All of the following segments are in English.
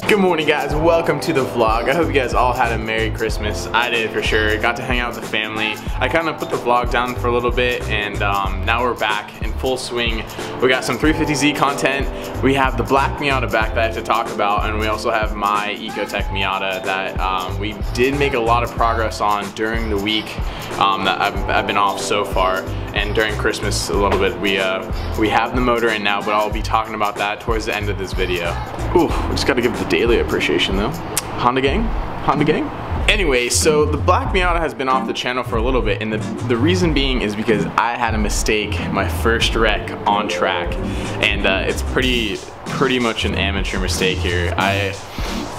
Good morning guys, welcome to the vlog. I hope you guys all had a Merry Christmas. I did for sure. Got to hang out with the family. I kind of put the vlog down for a little bit and now we're back in full swing. We got some 350Z content. We have the black Miata back that I have to talk about, and we also have my Ecotech Miata that we did make a lot of progress on during the week that I've been off so far, and during Christmas a little bit. We have the motor in now, but I'll be talking about that towards the end of this video. Ooh, we just gotta give the daily appreciation though. Honda gang, Honda gang. Anyway, so the black Miata has been off the channel for a little bit, and the reason being is because I had a mistake, my first wreck on track, and it's pretty much an amateur mistake here. I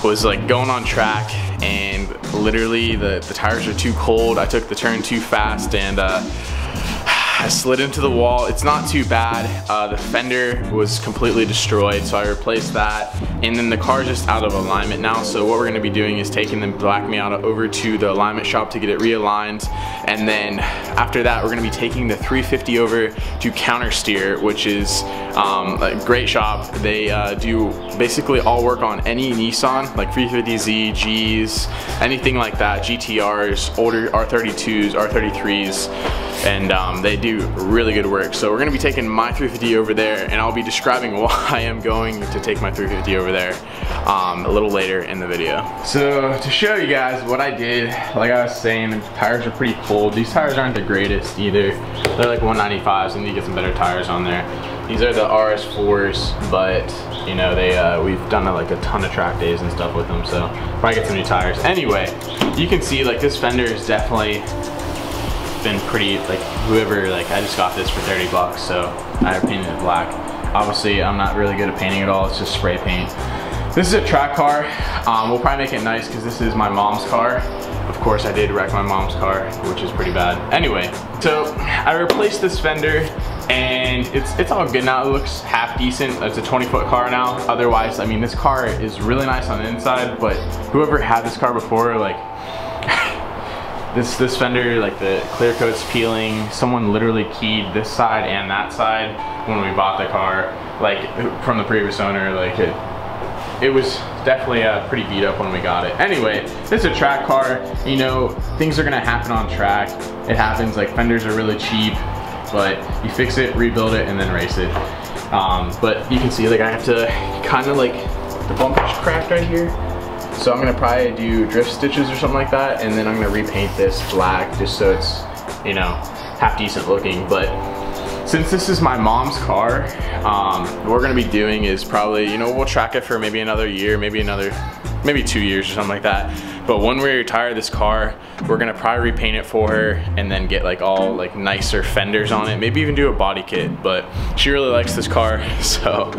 was like going on track and literally the tires were too cold. I took the turn too fast and I slid into the wall. It's not too bad. The fender was completely destroyed, so I replaced that. And then the car's just out of alignment now. So what we're gonna be doing is taking the black Miata over to the alignment shop to get it realigned. And then after that, we're gonna be taking the 350 over to CounterSteer, which is a great shop. They do basically all work on any Nissan, like 350Z, Gs, anything like that, GTRs, older R32s, R33s. And they do really good work. So we're gonna be taking my 350 over there, and I'll be describing why I am going to take my 350 over there a little later in the video. So to show you guys what I did, like I was saying, the tires are pretty cold. These tires aren't the greatest either. They're like 195s, and you get some better tires on there. These are the RS4s, but you know, we've done like a ton of track days and stuff with them, so probably get some new tires. Anyway, you can see like this fender is definitely been pretty, like whoever, like I just got this for 30 bucks, so I painted it black. Obviously I'm not really good at painting at all, it's just spray paint. This is a track car. We'll probably make it nice because this is my mom's car. Of course I did wreck my mom's car, which is pretty bad. Anyway, so I replaced this fender and it's all good now. It looks half decent. It's a 20-foot car now. Otherwise, I mean, this car is really nice on the inside, but whoever had this car before, like this fender, like the clear coat's peeling. Someone literally keyed this side and that side when we bought the car, like from the previous owner. Like it was definitely pretty beat up when we got it. Anyway, this is a track car. You know, things are gonna happen on track. It happens, like fenders are really cheap, but you fix it, rebuild it, and then race it. But you can see, like I have to kind of like, the bumper's cracked right here. So I'm gonna probably do drift stitches or something like that, and then I'm gonna repaint this black just so it's, you know, half decent looking. But since this is my mom's car, what we're gonna be doing is probably, you know, we'll track it for maybe another year, maybe 2 years or something like that. But when we retire this car, we're gonna probably repaint it for her and then get like all like nicer fenders on it, maybe even do a body kit. But she really likes this car, so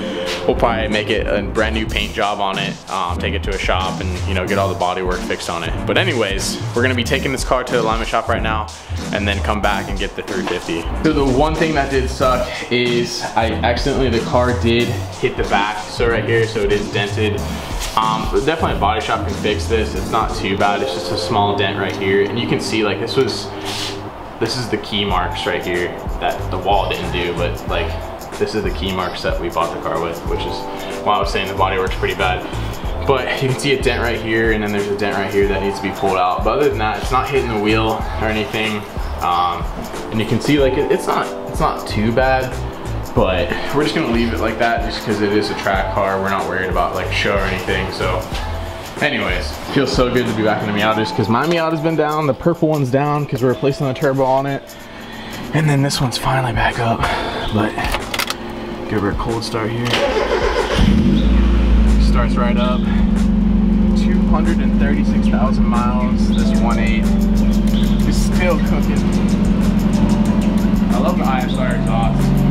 we'll probably make it a brand new paint job on it, take it to a shop and, you know, get all the body work fixed on it. But anyways, we're gonna be taking this car to the alignment shop right now and then come back and get the 350. So the one thing that did suck is the car did hit the back, so right here, so it is dented. Definitely a body shop can fix this. It's not too bad. It's just a small dent right here, and you can see like this is the key marks right here that the wall didn't do, but like this is the key marks that we bought the car with, which is why I was saying the body works pretty bad. But you can see a dent right here, and then there's a dent right here that needs to be pulled out. But other than that, it's not hitting the wheel or anything. And you can see like it's not too bad. But we're just gonna leave it like that just because it is a track car. We're not worried about like show or anything. So anyways, feels so good to be back in the Miata just because my Miata's been down. The purple one's down because we're replacing the turbo on it. And then this one's finally back up. But give her a cold start here. Starts right up. 236,000 miles. This 1.8 is still cooking. I love the ISR exhaust.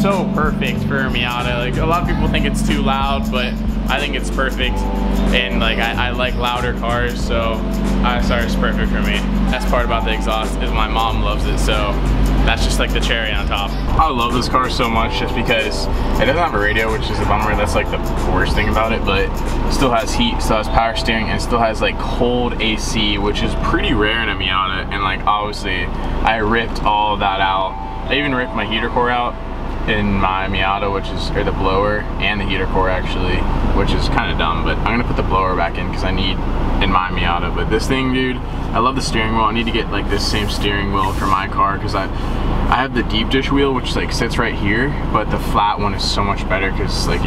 So perfect for a Miata. Like a lot of people think it's too loud, but I think it's perfect. And like I like louder cars, so ISR is perfect for me. Best part about the exhaust is my mom loves it, so that's just like the cherry on top. I love this car so much just because it doesn't have a radio, which is a bummer. That's like the worst thing about it, but it still has heat, still has power steering, and still has like cold AC, which is pretty rare in a Miata. And like obviously I ripped all of that out. I even ripped my heater core out. in my Miata, which is, or the blower and the heater core actually, which is kind of dumb, but I'm gonna put the blower back in because I need in my Miata. But this thing, dude, I love the steering wheel. I need to get like this same steering wheel for my car because I have the deep dish wheel, which like sits right here, but the flat one is so much better because like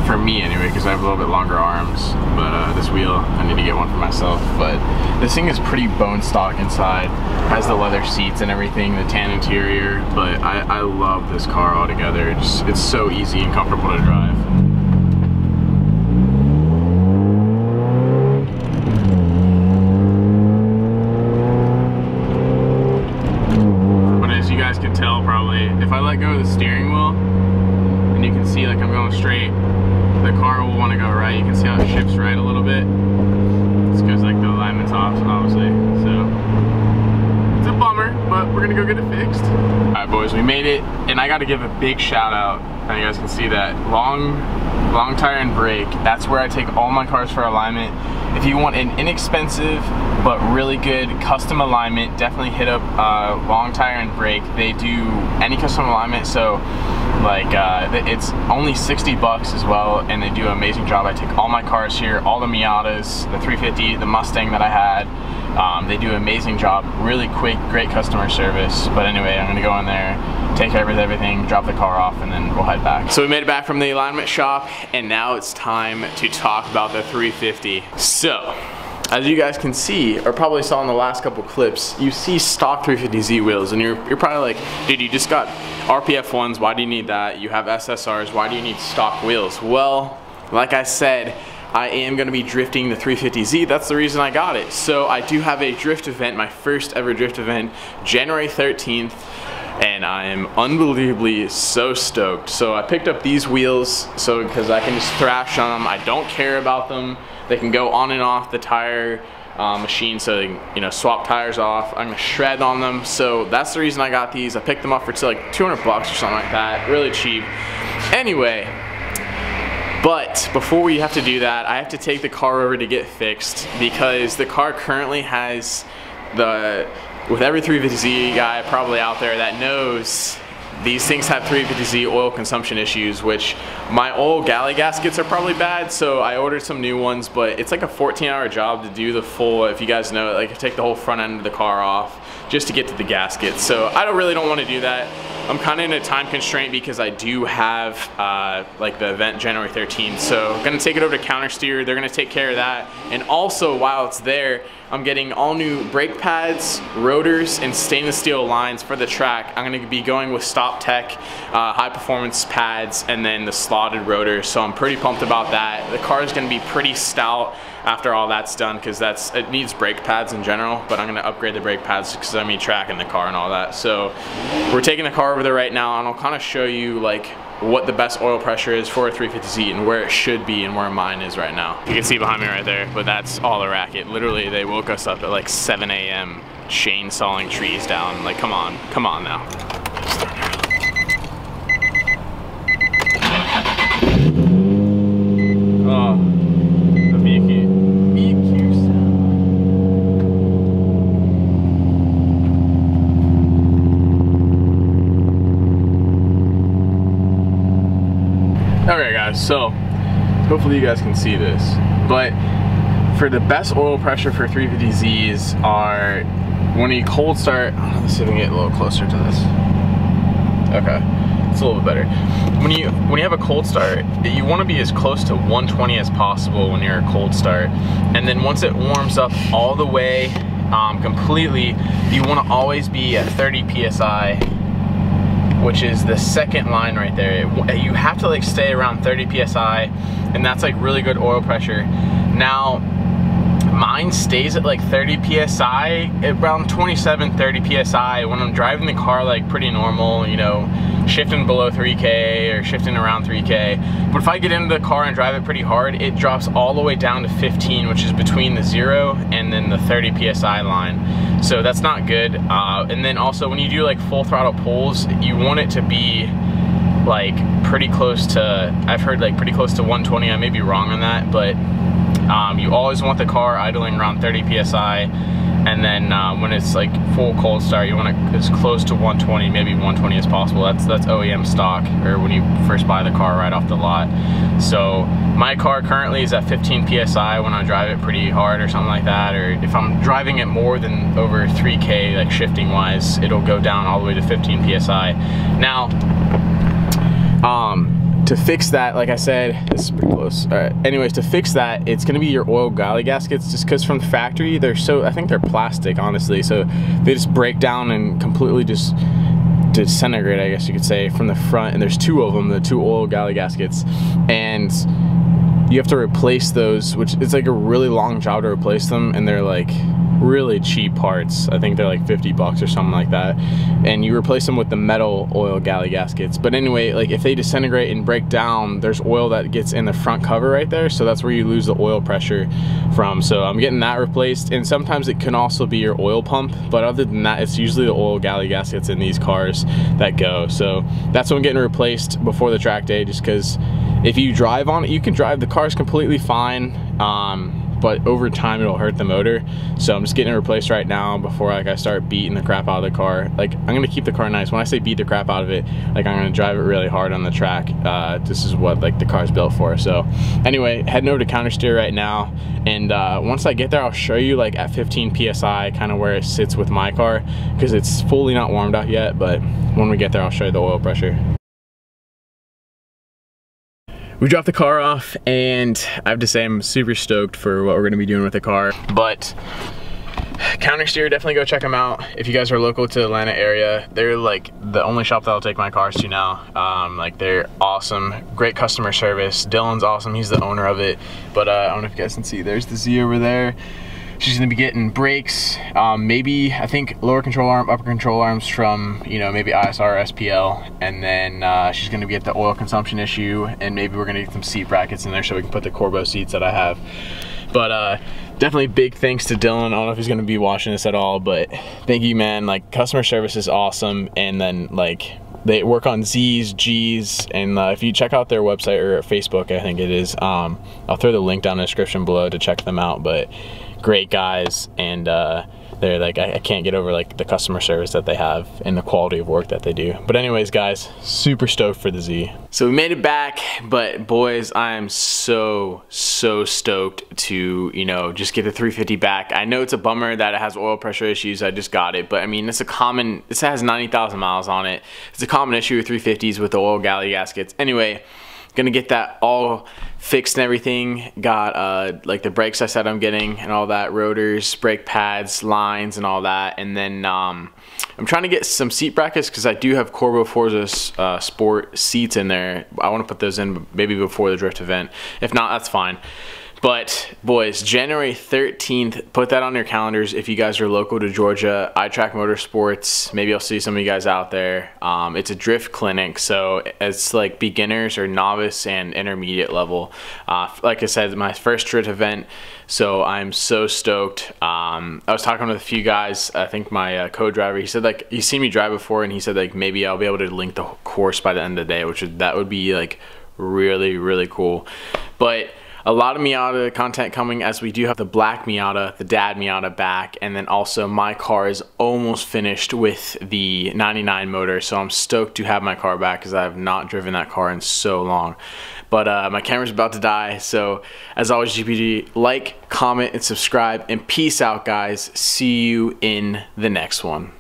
for me anyway, because I have a little bit longer arms. But this wheel, I need to get one for myself. But this thing is pretty bone stock inside, has the leather seats and everything, the tan interior. But I love this car altogether. It's so easy and comfortable to drive. You guys can tell probably, if I let go of the steering wheel, and you can see like I'm going straight, the car will want to go right. You can see how it shifts right a little bit. It's because like the alignment's off, obviously. So it's a bummer, but we're gonna go get it fixed. All right, boys, we made it, and I got to give a big shout out. And you guys can see that long tire and brake. That's where I take all my cars for alignment. If you want an inexpensive but really good custom alignment, definitely hit up Long Tire and Brake. They do any custom alignment, so like it's only 60 bucks as well, and they do an amazing job. I take all my cars here, all the Miatas, the 350, the Mustang that I had. They do an amazing job, really quick, great customer service. But anyway, I'm gonna go in there, take care of everything, drop the car off, and then we'll head back. So we made it back from the alignment shop, and now it's time to talk about the 350. So, as you guys can see, or probably saw in the last couple clips, you see stock 350Z wheels, and you're probably like, dude, you just got RPF ones, why do you need that? You have SSRs, why do you need stock wheels? Well, like I said, I am gonna be drifting the 350Z. That's the reason I got it. So I do have a drift event, my first ever drift event, January 13th. And I am unbelievably so stoked. So I picked up these wheels because I can just thrash on them. I don't care about them. They can go on and off the tire machine, so they can, you know, swap tires off. I'm gonna shred on them. So that's the reason I got these. I picked them up for like 200 bucks or something like that. Really cheap. Anyway, but before we have to do that, I have to take the car over to get fixed because the car currently has with every 350Z guy probably out there that knows, these things have 350Z oil consumption issues, which my old galley gaskets are probably bad, so I ordered some new ones, but it's like a 14-hour job to do the full, if you guys know, like take the whole front end of the car off just to get to the gasket. So I really don't want to do that. I'm kind of in a time constraint because I do have like the event January 13th, so I'm gonna take it over to CounterSteer. They're gonna take care of that, and also while it's there, I'm getting all new brake pads, rotors, and stainless steel lines for the track. I'm gonna be going with Stop Tech high performance pads and then the slotted rotors, so I'm pretty pumped about that. The car is gonna be pretty stout after all that's done because it needs brake pads in general, but I'm gonna upgrade the brake pads because I'm tracking the car and all that. So we're taking the car over there right now, and I'll kind of show you like what the best oil pressure is for a 350Z and where it should be and where mine is right now. You can see behind me right there, but that's all the racket. Literally, they woke us up at like 7 a.m. chainsawing trees down. Like, come on now. Oh, the BQ sound. Okay guys, so hopefully you guys can see this, but for the best oil pressure for 350Zs are when you cold start, let's see if we can get a little closer to this. Okay, it's a little bit better. When you have a cold start, you want to be as close to 120 as possible when you're a cold start, and then once it warms up all the way completely, you want to always be at 30 psi, which is the second line right there. You have to like stay around 30 psi, and that's like really good oil pressure. Now, mine stays at like 30 psi, around 27, 30 psi when I'm driving the car like pretty normal, you know, shifting below 3K or shifting around 3K. But if I get into the car and drive it pretty hard, it drops all the way down to 15, which is between the 0 and then the 30 psi line. So that's not good. And then also when you do like full throttle pulls, you want it to be like pretty close to, I've heard like pretty close to 120. I may be wrong on that, but you always want the car idling around 30 psi. and then when it's like full cold start, you want it as close to 120, maybe 120 as possible. That's OEM stock, or when you first buy the car right off the lot. So my car currently is at 15 PSI when I drive it pretty hard or something like that, or if I'm driving it more than over 3K, like shifting wise, it'll go down all the way to 15 PSI. Now, to fix that, like I said, this is pretty close. All right. Anyways, to fix that, it's gonna be your oil galley gaskets, just because from the factory, they're so, I think they're plastic, honestly, so they just break down and completely just disintegrate, I guess you could say, from the front. And there's two of them, the two oil galley gaskets, and you have to replace those, which is like a really long job to replace them, and they're like really cheap parts. I think they're like 50 bucks or something like that, and you replace them with the metal oil galley gaskets. But anyway, like if they disintegrate and break down, there's oil that gets in the front cover right there, so that's where you lose the oil pressure from. So I'm getting that replaced, and sometimes it can also be your oil pump, but other than that, it's usually the oil galley gaskets in these cars that go. So that's what I'm getting replaced before the track day, just because if you drive on it, you can drive the cars completely fine, but over time it'll hurt the motor. So I'm just getting it replaced right now before like I start beating the crap out of the car. Like, I'm gonna keep the car nice. When I say beat the crap out of it, like I'm gonna drive it really hard on the track. This is what like the car's built for. So anyway, heading over to CounterSteer right now, and once I get there, I'll show you like at 15 PSI kind of where it sits with my car, because it's fully not warmed up yet, but when we get there, I'll show you the oil pressure. We dropped the car off, and I have to say I'm super stoked for what we're gonna be doing with the car. But CounterSteer, definitely go check them out. If you guys are local to the Atlanta area, they're like the only shop that I'll take my cars to now. Like, they're awesome, great customer service. Dylan's awesome, he's the owner of it. But I don't know if you guys can see, there's the Z over there. She's gonna be getting brakes, maybe, I think, lower control arm, upper control arms from, you know, maybe ISR, SPL, and then she's gonna get the oil consumption issue, and maybe we're gonna get some seat brackets in there so we can put the Corbo seats that I have. But definitely big thanks to Dylan. I don't know if he's gonna be watching this at all, but thank you, man. Like, customer service is awesome, and then like, they work on Z's, G's, and if you check out their website or Facebook, I think it is, I'll throw the link down in the description below to check them out. But great guys, and they're like, I can't get over like the customer service that they have and the quality of work that they do. But anyways, guys, super stoked for the Z. So we made it back, but boys, I am so stoked to, you know, just get the 350 back. I know it's a bummer that it has oil pressure issues. I just got it, but I mean, it's a common, this has 90,000 miles on it. It's a common issue with 350s with the oil galley gaskets. Anyway, gonna get that all fixed and everything. Got like the brakes I said I'm getting and all that, rotors, brake pads, lines, and all that. And then I'm trying to get some seat brackets, because I do have Corbo Forza Sport seats in there. I want to put those in maybe before the drift event. If not, that's fine. But boys, January 13th, put that on your calendars if you guys are local to Georgia. iTrack Motorsports, maybe I'll see some of you guys out there. It's a drift clinic, so it's like beginners or novice and intermediate level. Like I said, my first drift event, so I'm so stoked. I was talking with a few guys, I think my co-driver, he said like, he's seen me drive before, and he said like maybe I'll be able to link the course by the end of the day, that would be like really cool. But a lot of Miata content coming, as we do have the black Miata, the dad Miata back, and then also my car is almost finished with the 99 motor, so I'm stoked to have my car back, because I have not driven that car in so long. But my camera's about to die, so as always, GPG, like, comment, and subscribe, and peace out, guys. See you in the next one.